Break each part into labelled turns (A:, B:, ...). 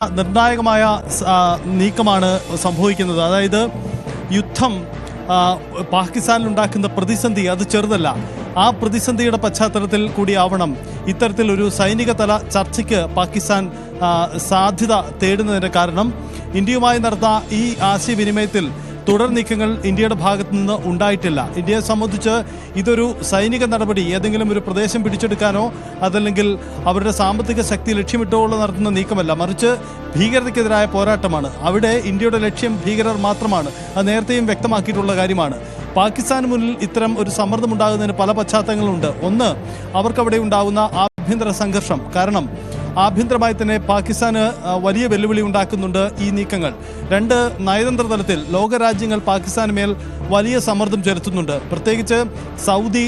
A: നിർണായകമായ നീക്കമാണ് സംഭവിക്കുന്നത്. അതായത് യുദ്ധം പാകിസ്ഥാനിലുണ്ടാക്കുന്ന പ്രതിസന്ധി അത് ചെറുതല്ല. ആ പ്രതിസന്ധിയുടെ പശ്ചാത്തലത്തിൽ കൂടിയാവണം ഇത്തരത്തിലൊരു സൈനിക തല ചർച്ചയ്ക്ക് പാകിസ്ഥാൻ സാധ്യത തേടുന്നതിൻ്റെ കാരണം ഇന്ത്യയുമായി നടന്ന ഈ ആശയവിനിമയത്തിൽ തുടർ നീക്കങ്ങൾ ഇന്ത്യയുടെ ഭാഗത്തു നിന്ന് ഉണ്ടായിട്ടില്ല. ഇന്ത്യയെ സംബന്ധിച്ച് ഇതൊരു സൈനിക നടപടി, ഏതെങ്കിലും ഒരു പ്രദേശം പിടിച്ചെടുക്കാനോ അതല്ലെങ്കിൽ അവരുടെ സാമ്പത്തിക ശക്തി ലക്ഷ്യമിട്ടുകൊണ്ടോ നടത്തുന്ന നീക്കമല്ല, മറിച്ച് ഭീകരതയ്ക്കെതിരായ പോരാട്ടമാണ്. അവിടെ ഇന്ത്യയുടെ ലക്ഷ്യം ഭീകരർ മാത്രമാണ്. അത് നേരത്തെയും വ്യക്തമാക്കിയിട്ടുള്ള കാര്യമാണ്. പാകിസ്ഥാന് മുന്നിൽ ഇത്തരം ഒരു സമ്മർദ്ദമുണ്ടാകുന്നതിന് പല പശ്ചാത്തലങ്ങളുണ്ട്. ഒന്ന്, അവർക്കവിടെ ഉണ്ടാകുന്ന ആഭ്യന്തര സംഘർഷം. കാരണം ആഭ്യന്തരമായി തന്നെ പാകിസ്ഥാന് വലിയ വെല്ലുവിളി ഉണ്ടാക്കുന്നുണ്ട് ഈ നീക്കങ്ങൾ. രണ്ട്, നയതന്ത്ര തലത്തിൽ ലോകരാജ്യങ്ങൾ പാകിസ്ഥാന് മേൽ വലിയ സമ്മർദ്ദം ചെലുത്തുന്നുണ്ട്. പ്രത്യേകിച്ച് സൗദി,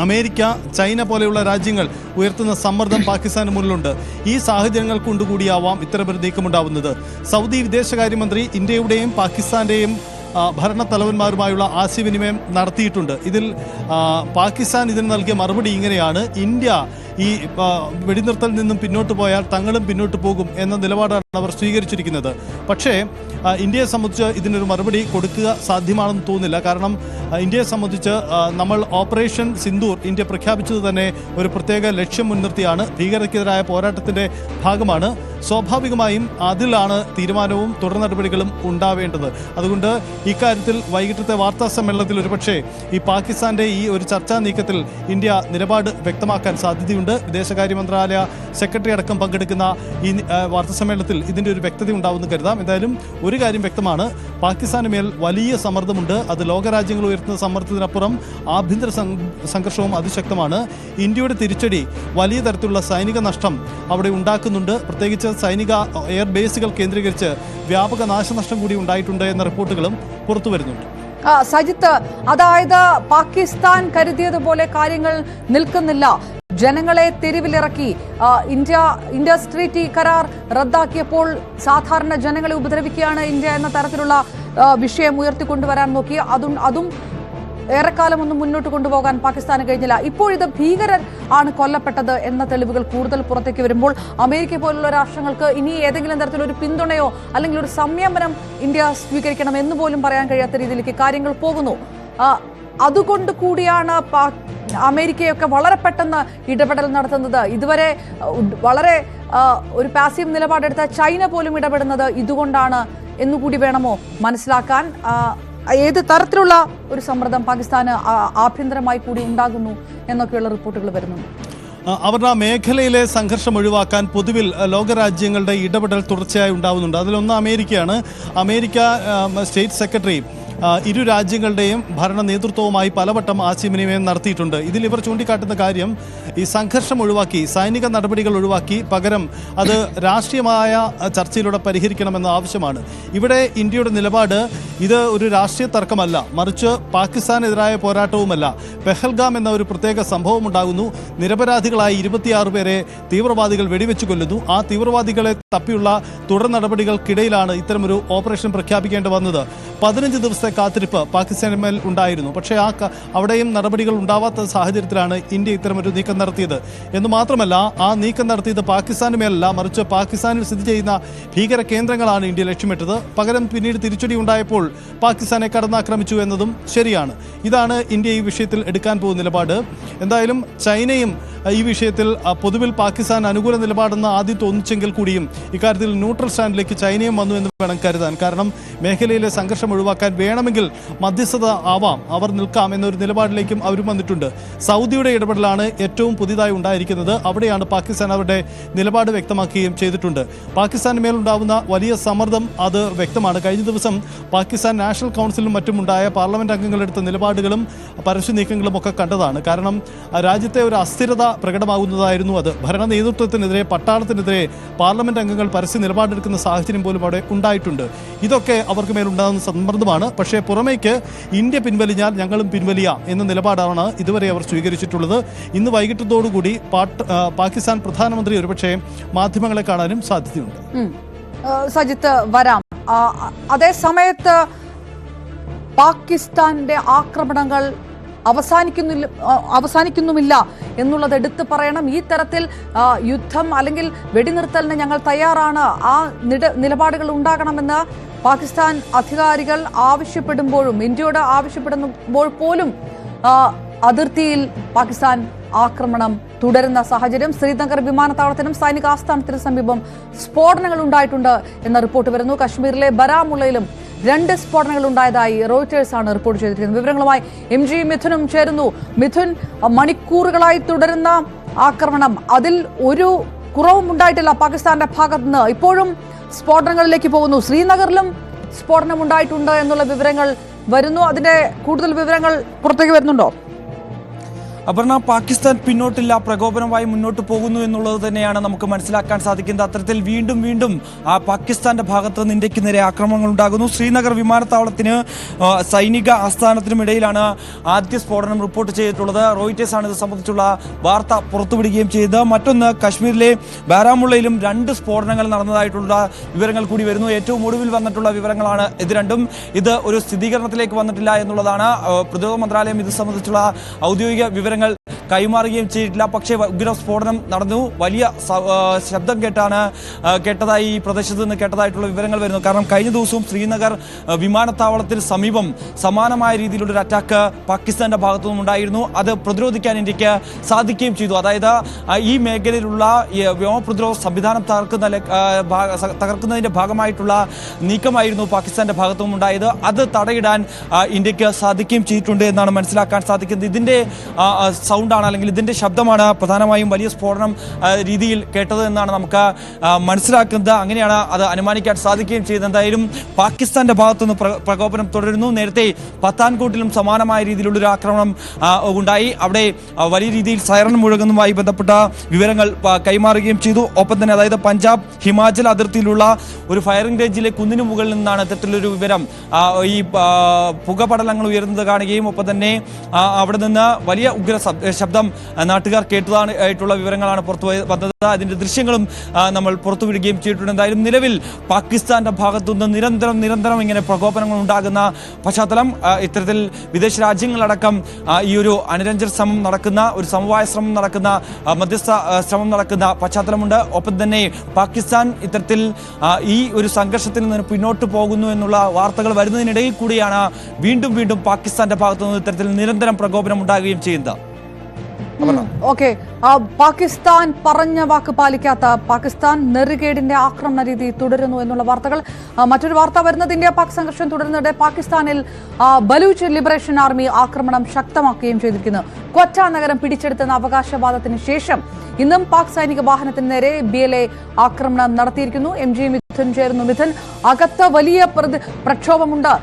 A: അമേരിക്ക, ചൈന പോലെയുള്ള രാജ്യങ്ങൾ ഉയർത്തുന്ന സമ്മർദ്ദം പാകിസ്ഥാന് മുന്നിലുണ്ട്. ഈ സാഹചര്യങ്ങൾ കൊണ്ടുകൂടിയാവാം ഇത്തരമൊരു നീക്കമുണ്ടാവുന്നത്. സൗദി വിദേശകാര്യമന്ത്രി ഇന്ത്യയുടെയും പാകിസ്ഥാന്റെയും ഭരണ തലവന്മാരുമായുള്ള ആശയവിനിമയം നടത്തിയിട്ടുണ്ട്. ഇതിൽ പാകിസ്ഥാൻ ഇതിന് നൽകിയ മറുപടി ഇങ്ങനെയാണ്: ഇന്ത്യ ഈ വെടിനിർത്തലിൽ നിന്നും പിന്നോട്ട് പോയാൽ തങ്ങളും പിന്നോട്ട് പോകും എന്ന നിലപാടാണ് അവർ സ്വീകരിച്ചിരിക്കുന്നത്. പക്ഷേ ഇന്ത്യയെ സംബന്ധിച്ച് ഇതിനൊരു മറുപടി കൊടുക്കുക സാധ്യമാണെന്ന് തോന്നുന്നില്ല. കാരണം ഇന്ത്യയെ സംബന്ധിച്ച് നമ്മൾ ഓപ്പറേഷൻ സിന്ദൂർ ഇന്ത്യ പ്രഖ്യാപിച്ചത് തന്നെ ഒരു പ്രത്യേക ലക്ഷ്യം മുൻനിർത്തിയാണ്. ഭീകരതയ്ക്കെതിരായ പോരാട്ടത്തിൻ്റെ ഭാഗമാണ്. സ്വാഭാവികമായും അതിലാണ് തീരുമാനവും തുടർ നടപടികളും ഉണ്ടാവേണ്ടത്. അതുകൊണ്ട് ഇക്കാര്യത്തിൽ വൈകിട്ടത്തെ വാർത്താ സമ്മേളനത്തിൽ ഒരുപക്ഷെ ഈ പാകിസ്ഥാന്റെ ഈ ഒരു ചർച്ചാ നീക്കത്തിൽ ഇന്ത്യ നിലപാട് വ്യക്തമാക്കാൻ സാധ്യതയുണ്ട്. വിദേശകാര്യ മന്ത്രാലയ സെക്രട്ടറി അടക്കം പങ്കെടുക്കുന്ന ഈ വാർത്താ സമ്മേളനത്തിൽ ഇതിൻ്റെ ഒരു വ്യക്തത ഉണ്ടാവുമെന്ന് കരുതാം. എന്തായാലും ഒരു കാര്യം വ്യക്തമാണ്: പാകിസ്ഥാന് മേൽ വലിയ സമ്മർദ്ദമുണ്ട്. അത് ലോകരാജ്യങ്ങൾ ഉയർത്തുന്ന സമ്മർദ്ദത്തിനപ്പുറം ആഭ്യന്തര സംഘർഷവും അതിശക്തമാണ്. ഇന്ത്യയുടെ തിരിച്ചടി വലിയ തരത്തിലുള്ള സൈനിക നഷ്ടം അവിടെ ഉണ്ടാക്കുന്നുണ്ട്. പ്രത്യേകിച്ച് സൈനിക എയർ ബേസുകൾ കേന്ദ്രീകരിച്ച് വ്യാപക നാശനഷ്ടം കൂടി ഉണ്ടായിട്ടുണ്ട് എന്ന റിപ്പോർട്ടുകളും പുറത്തു വരുന്നുണ്ട്.
B: സജിത്ത്, അതായത് പാകിസ്ഥാൻ കരുതിയതുപോലെ കാര്യങ്ങൾ നിൽക്കുന്നില്ല. ജനങ്ങളെ തെരുവിലിറക്കി. ഇൻഡസ് ട്രീറ്റി കരാർ റദ്ദാക്കിയപ്പോൾ സാധാരണ ജനങ്ങളെ ഉപദ്രവിക്കുകയാണ് ഇന്ത്യ എന്ന തരത്തിലുള്ള വിഷയം ഉയർത്തിക്കൊണ്ടുവരാൻ നോക്കി. അതും ഏറെക്കാലമൊന്നും മുന്നോട്ട് കൊണ്ടുപോകാൻ പാകിസ്ഥാന് കഴിഞ്ഞില്ല. ഇപ്പോഴിത് ഭീകരർ ആണ് കൊല്ലപ്പെട്ടത് എന്ന തെളിവുകൾ കൂടുതൽ പുറത്തേക്ക് വരുമ്പോൾ അമേരിക്ക പോലുള്ള രാഷ്ട്രങ്ങൾക്ക് ഇനി ഏതെങ്കിലും തരത്തിലൊരു പിന്തുണയോ അല്ലെങ്കിൽ ഒരു സംയമനം ഇന്ത്യ സ്വീകരിക്കണം എന്ന് പോലും പറയാൻ കഴിയാത്ത രീതിയിലേക്ക് കാര്യങ്ങൾ പോകുന്നു. അതുകൊണ്ട് കൂടിയാണ് അമേരിക്കയൊക്കെ വളരെ പെട്ടെന്ന് ഇടപെടൽ നടത്തുന്നത്. ഇതുവരെ വളരെ ഒരു പാസീവ് നിലപാടെടുത്ത ചൈന പോലും ഇടപെടുന്നത് ഇതുകൊണ്ടാണ് എന്നുകൂടി വേണമോ മനസ്സിലാക്കാൻ? ഏത് തരത്തിലുള്ള ഒരു സമ്മർദ്ദം പാകിസ്ഥാന് ആഭ്യന്തരമായി കൂടി ഉണ്ടാകുന്നു എന്നൊക്കെയുള്ള റിപ്പോർട്ടുകൾ വരുന്നുണ്ട്.
A: അവരുടെ മേഖലയിലെ സംഘർഷം ഒഴിവാക്കാൻ പൊതുവിൽ ലോകരാജ്യങ്ങളുടെ ഇടപെടൽ തുടർച്ചയായി ഉണ്ടാവുന്നുണ്ട്. അതിലൊന്ന് അമേരിക്കയാണ്. അമേരിക്ക സ്റ്റേറ്റ് സെക്രട്ടറി ഇരു രാജ്യങ്ങളുടെയും ഭരണ നേതൃത്വവുമായി പലവട്ടം ആശയവിനിമയം നടത്തിയിട്ടുണ്ട്. ഇതിൽ ഇവർ ചൂണ്ടിക്കാട്ടുന്ന കാര്യം ഈ സംഘർഷം ഒഴിവാക്കി, സൈനിക നടപടികൾ ഒഴിവാക്കി പകരം അത് രാഷ്ട്രീയമായ ചർച്ചയിലൂടെ പരിഹരിക്കണമെന്ന ആവശ്യമാണ്. ഇവിടെ ഇന്ത്യയുടെ നിലപാട് ഇത് ഒരു രാഷ്ട്രീയ തർക്കമല്ല, മറിച്ച് പാകിസ്ഥാനെതിരായ പോരാട്ടവുമല്ല. പെഹൽഗാം എന്ന ഒരു പ്രത്യേക സംഭവം ഉണ്ടാകുന്നു. നിരപരാധികളായി 26 പേരെ തീവ്രവാദികൾ വെടിവെച്ചു കൊല്ലുന്നു. ആ തീവ്രവാദികളെ തപ്പിയുള്ള തുടർ നടപടികൾക്കിടയിലാണ് ഇത്തരമൊരു ഓപ്പറേഷൻ പ്രഖ്യാപിക്കേണ്ടി വന്നത്. 15 ദിവസത്തെ കാത്തിരിപ്പ് പാകിസ്ഥാന് മേൽ ഉണ്ടായിരുന്നു. പക്ഷേ അവിടെയും നടപടികൾ ഉണ്ടാവാത്ത സാഹചര്യത്തിലാണ് ഇന്ത്യ ഇത്തരമൊരു നീക്കം നടത്തിയത്. എന്ന് മാത്രമല്ല, ആ നീക്കം നടത്തിയത് പാകിസ്ഥാന് മേലല്ല, മറിച്ച് പാകിസ്ഥാനിൽ സ്ഥിതി ചെയ്യുന്ന ഭീകര കേന്ദ്രങ്ങളാണ് ഇന്ത്യ ലക്ഷ്യമിട്ടത്. പകരം പിന്നീട് തിരിച്ചടി ഉണ്ടായപ്പോൾ പാകിസ്ഥാനെ കടന്നാക്രമിച്ചു എന്നതും ശരിയാണ്. ഇതാണ് ഇന്ത്യ ഈ വിഷയത്തിൽ എടുക്കാൻ പോകുന്ന നിലപാട്. എന്തായാലും ചൈനയും ഈ വിഷയത്തിൽ പൊതുവിൽ പാകിസ്ഥാൻ അനുകൂല നിലപാടെന്ന് ആദ്യം തോന്നിച്ചെങ്കിൽ കൂടിയും ഇക്കാര്യത്തിൽ ന്യൂട്രൽ സ്റ്റാൻഡിലേക്ക് ചൈനയും വന്നു എന്ന് വേണം കരുതാൻ. കാരണം മേഖലയിലെ സംഘർഷം ഒഴിവാക്കാൻ വേണമെങ്കിൽ മധ്യസ്ഥത ആവാം, അവർ നിൽക്കാം എന്നൊരു നിലപാടിലേക്കും അവരും വന്നിട്ടുണ്ട്. സൗദിയുടെ ഇടപെടലാണ് ഏറ്റവും പുതിയതായി ഉണ്ടായിരിക്കുന്നത്. അവിടെയാണ് പാകിസ്ഥാൻ അവരുടെ നിലപാട് വ്യക്തമാക്കുകയും ചെയ്തിട്ടുണ്ട്. പാകിസ്ഥാന് മേലുണ്ടാവുന്ന വലിയ സമ്മർദ്ദം അത് വ്യക്തമാണ്. കഴിഞ്ഞ ദിവസം പാകിസ്ഥാൻ നാഷണൽ കൗൺസിലും മറ്റുമുണ്ടായ പാർലമെന്റ് അംഗങ്ങളെടുത്ത നിലപാടുകളും പരസ്യ നീക്കങ്ങളും ഒക്കെ കണ്ടതാണ്. കാരണം രാജ്യത്തെ ഒരു അസ്ഥിരത പ്രകടമാകുന്നതായിരുന്നു അത്. ഭരണ നേതൃത്വത്തിനെതിരെ, പട്ടാളത്തിനെതിരെ പാർലമെന്റ് അംഗങ്ങൾ പരസ്യ നിലപാടെടുക്കുന്ന സാഹചര്യം പോലും അവിടെ ഉണ്ടായിട്ടുണ്ട്. ഇതൊക്കെ അവർക്ക് മേലുണ്ടാകുന്ന സമ്മർദ്ദമാണ്. പക്ഷേ പുറമേക്ക് ഇന്ത്യ പിൻവലിഞ്ഞാൽ ഞങ്ങളും പിൻവലിയാം എന്ന നിലപാടാണ് ഇതുവരെ അവർ സ്വീകരിച്ചിട്ടുള്ളത്. ഇന്ന് വൈകിട്ടത്തോടുകൂടി പാകിസ്ഥാൻ പ്രധാനമന്ത്രി ഒരുപക്ഷെ മാധ്യമങ്ങളെ കാണാനും സാധ്യതയുണ്ട്.
B: സജിത്ത്, വരാം. അതേ സമയത്ത് പാകിസ്ഥാന്റെ ആക്രമണങ്ങൾ അവസാനിക്കുന്നുമില്ല എന്നുള്ളത് എടുത്തു പറയണം. ഈ തരത്തിൽ യുദ്ധം അല്ലെങ്കിൽ വെടിനിർത്തലിന് ഞങ്ങൾ തയ്യാറാണ്, ആ നിലപാടുകൾ ഉണ്ടാകണമെന്ന് പാകിസ്ഥാൻ അധികാരികൾ ആവശ്യപ്പെടുമ്പോഴും, ഇന്ത്യയോട് ആവശ്യപ്പെടുമ്പോൾ പോലും അതിർത്തിയിൽ പാകിസ്ഥാൻ ആക്രമണം തുടരുന്ന സാഹചര്യം. ശ്രീനഗർ വിമാനത്താവളത്തിനും സൈനിക ആസ്ഥാനത്തിനും സമീപം സ്ഫോടനങ്ങൾ ഉണ്ടായിട്ടുണ്ട് എന്ന റിപ്പോർട്ട് വരുന്നു. കശ്മീരിലെ ബരാമുള്ളയിലും 2 സ്ഫോടനങ്ങൾ ഉണ്ടായതായി റോയിറ്റേഴ്സ് ആണ് റിപ്പോർട്ട് ചെയ്തിരിക്കുന്നത്. വിവരങ്ങളുമായി MG മിഥുനും ചേരുന്നു. മിഥുൻ, മണിക്കൂറുകളായി തുടരുന്ന ആക്രമണം, അതിൽ ഒരു കുറവും ഉണ്ടായിട്ടില്ല പാകിസ്ഥാന്റെ ഭാഗത്ത് നിന്ന്. ഇപ്പോഴും സ്ഫോടനങ്ങളിലേക്ക് പോകുന്നു. ശ്രീനഗറിലും സ്ഫോടനം ഉണ്ടായിട്ടുണ്ട് എന്നുള്ള വിവരങ്ങൾ വരുന്നു. അതിന്റെ കൂടുതൽ വിവരങ്ങൾ പുറത്തേക്ക് വരുന്നുണ്ടോ?
C: അപർണ, പാകിസ്ഥാൻ പിന്നോട്ടില്ല, പ്രകോപനമായി മുന്നോട്ട് പോകുന്നു എന്നുള്ളത് തന്നെയാണ് നമുക്ക് മനസ്സിലാക്കാൻ സാധിക്കുന്നത്. അത്തരത്തിൽ വീണ്ടും വീണ്ടും പാകിസ്ഥാന്റെ ഭാഗത്ത് നിന്ന് ഇന്ത്യക്ക് നേരെ ആക്രമണങ്ങൾ ഉണ്ടാകുന്നു. ശ്രീനഗർ വിമാനത്താവളത്തിന് സൈനിക ആസ്ഥാനത്തിനും ഇടയിലാണ് ആദ്യ സ്ഫോടനം റിപ്പോർട്ട് ചെയ്തിട്ടുള്ളത്. റോയിറ്റേഴ്സ് ആണ് ഇത് സംബന്ധിച്ചുള്ള വാർത്ത പുറത്തുവിടുകയും ചെയ്തത്. മറ്റൊന്ന്, കശ്മീരിലെ ബാരാമുള്ളയിലും 2 സ്ഫോടനങ്ങൾ നടന്നതായിട്ടുള്ള വിവരങ്ങൾ കൂടി വരുന്നു. ഏറ്റവും ഒടുവിൽ വന്നിട്ടുള്ള വിവരങ്ങളാണ് ഇത് രണ്ടും. ഇത് ഒരു സ്ഥിരീകരണത്തിലേക്ക് വന്നിട്ടില്ല എന്നുള്ളതാണ്. പ്രതിരോധ മന്ത്രാലയം ഇത് സംബന്ധിച്ചുള്ള ഔദ്യോഗിക വിവരങ്ങൾ കൈമാറുകയും ചെയ്തിട്ടില്ല. പക്ഷേ ഉഗ്ര സ്ഫോടനം നടന്നു, വലിയ ശബ്ദം കേട്ടതായി ഈ പ്രദേശത്ത് നിന്ന് കേട്ടതായിട്ടുള്ള വിവരങ്ങൾ വരുന്നു. കാരണം കഴിഞ്ഞ ദിവസവും ശ്രീനഗർ വിമാനത്താവളത്തിന് സമീപം സമാനമായ രീതിയിലുള്ള ഒരു അറ്റാക്ക് പാകിസ്ഥാന്റെ ഭാഗത്തു നിന്നുണ്ടായിരുന്നു. അത് പ്രതിരോധിക്കാൻ ഇന്ത്യക്ക് സാധിക്കുകയും ചെയ്തു. അതായത് ഈ മേഖലയിലുള്ള വ്യോമ പ്രതിരോധ സംവിധാനം തകർക്കുന്നതിന്റെ ഭാഗമായിട്ടുള്ള നീക്കമായിരുന്നു പാകിസ്ഥാന്റെ ഭാഗത്തു നിന്നുണ്ടായത്. അത് തടയിടാൻ ഇന്ത്യക്ക് സാധിക്കുകയും ചെയ്തിട്ടുണ്ട് എന്നാണ് മനസ്സിലാക്കാൻ സാധിക്കുന്നത്. ഇതിന്റെ സൗണ്ടാണ്, അല്ലെങ്കിൽ ഇതിന്റെ ശബ്ദമാണ് പ്രധാനമായും വലിയ സ്ഫോടനം രീതിയിൽ കേട്ടത് എന്നാണ് നമുക്ക് മനസ്സിലാക്കുന്നത്. അങ്ങനെയാണ് അത് അനുമാനിക്കാൻ സാധിക്കുകയും ചെയ്തത്. എന്തായാലും പാകിസ്ഥാന്റെ ഭാഗത്തുനിന്ന് പ്രകോപനം തുടരുന്നു. നേരത്തെ പത്താൻകോട്ടിലും സമാനമായ രീതിയിലുള്ളൊരു ആക്രമണം ഉണ്ടായി. അവിടെ വലിയ രീതിയിൽ സൈറൺ മുഴങ്ങുന്നതുമായി ബന്ധപ്പെട്ട വിവരങ്ങൾ കൈമാറുകയും ചെയ്തു. ഒപ്പം തന്നെ, അതായത് പഞ്ചാബ് ഹിമാചൽ അതിർത്തിയിലുള്ള ഒരു ഫയറിംഗ് റേഞ്ചിലെ കുന്നിന് മുകളിൽ നിന്നാണ് ഇത്തരത്തിലൊരു വിവരം, ഈ പുകപടലങ്ങൾ ഉയരുന്നത് കാണുകയും ഒപ്പം തന്നെ അവിടെ നിന്ന് വലിയ ഉഗ്ര ശബ്ദം നാട്ടുകാർ കേട്ടതായിട്ടുള്ള വിവരങ്ങളാണ് പുറത്തു വന്നത്. അതിന്റെ ദൃശ്യങ്ങളും നമ്മൾ പുറത്തുവിടുകയും ചെയ്തിട്ടുണ്ട്. എന്തായാലും നിലവിൽ പാകിസ്ഥാന്റെ ഭാഗത്തുനിന്ന് നിരന്തരം ഇങ്ങനെ പ്രകോപനങ്ങൾ ഉണ്ടാകുന്ന പശ്ചാത്തലം, ഇത്തരത്തിൽ വിദേശ രാജ്യങ്ങളടക്കം ഈ ഒരു അനുരഞ്ജന ശ്രമം നടക്കുന്ന, ഒരു സമവായ ശ്രമം നടക്കുന്ന, മധ്യസ്ഥ ശ്രമം നടക്കുന്ന പശ്ചാത്തലമുണ്ട്. ഒപ്പം തന്നെ പാകിസ്ഥാൻ ഇത്തരത്തിൽ ഈ ഒരു സംഘർഷത്തിൽ നിന്ന് പിന്നോട്ട് പോകുന്നു എന്നുള്ള വാർത്തകൾ വരുന്നതിനിടയിൽ കൂടിയാണ് വീണ്ടും പാകിസ്ഥാന്റെ ഭാഗത്തുനിന്ന് ഇത്തരത്തിൽ നിരന്തരം പ്രകോപനം ഉണ്ടാകുകയും ചെയ്യുന്നത്.
B: ഓക്കെ, പാകിസ്ഥാൻ പറഞ്ഞ വാക്ക് പാലിക്കാത്ത പാകിസ്ഥാൻ നെറുകേടിന്റെ ആക്രമണ രീതി തുടരുന്നു എന്നുള്ള വാർത്തകൾ. മറ്റൊരു വാർത്ത വരുന്നത്, ഇന്ത്യ പാക് സംഘർഷം തുടരുന്നതിടെ പാകിസ്ഥാനിൽ ബലൂച്ച് ലിബറേഷൻ ആർമി ആക്രമണം ശക്തമാക്കുകയും ചെയ്തിരിക്കുന്നു. ക്വറ്റ നഗരം പിടിച്ചെടുത്തെന്ന അവകാശവാദത്തിന് ശേഷം ഇന്നും പാക് സൈനിക വാഹനത്തിന് നേരെ BLA ആക്രമണം നടത്തിയിരിക്കുന്നു. MG മിഥുൻ ചേരുന്നു. മിഥുൻ, അകത്ത് വലിയ പ്രക്ഷോഭമുണ്ട്.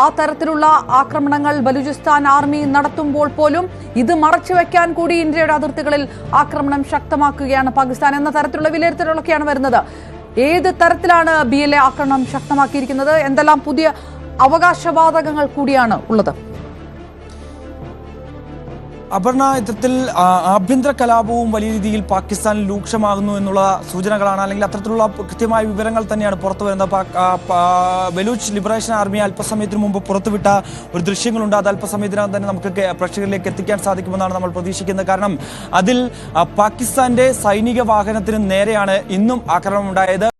B: ആ തരത്തിലുള്ള ആക്രമണങ്ങൾ ബലൂചിസ്ഥാൻ ആർമി നടത്തുമ്പോൾ പോലും ഇത് മറച്ചുവെക്കാൻ കൂടി ഇന്ത്യയുടെ അതിർത്തികളിൽ ആക്രമണം ശക്തമാക്കുകയാണ് പാകിസ്ഥാൻ എന്ന തരത്തിലുള്ള വിലയിരുത്തലുകളൊക്കെയാണ് വരുന്നത്. ഏത് തരത്തിലാണ് BLA ആക്രമണം ശക്തമാക്കിയിരിക്കുന്നത്? എന്തെല്ലാം പുതിയ അവകാശവാദങ്ങൾ കൂടിയാണ് ഉള്ളത്?
C: അപർണ, ഇത്തരത്തിൽ ആഭ്യന്തര കലാപവും വലിയ രീതിയിൽ പാകിസ്ഥാനിൽ രൂക്ഷമാകുന്നു എന്നുള്ള സൂചനകളാണ്, അല്ലെങ്കിൽ അത്തരത്തിലുള്ള കൃത്യമായ വിവരങ്ങൾ തന്നെയാണ് പുറത്തു വരുന്നത്. ബലൂച്ച് ലിബറേഷൻ ആർമി അല്പസമയത്തിന് മുമ്പ് പുറത്തുവിട്ട ഒരു ദൃശ്യങ്ങളുണ്ട്. അത് അല്പസമയത്തിനകം തന്നെ നമുക്ക് പ്രേക്ഷകരിലേക്ക് എത്തിക്കാൻ സാധിക്കുമെന്നാണ് നമ്മൾ പ്രതീക്ഷിക്കുന്നത്. കാരണം അതിൽ പാകിസ്ഥാന്റെ സൈനിക വാഹനത്തിന് നേരെയാണ് ഇന്നും ആക്രമണം ഉണ്ടായത്.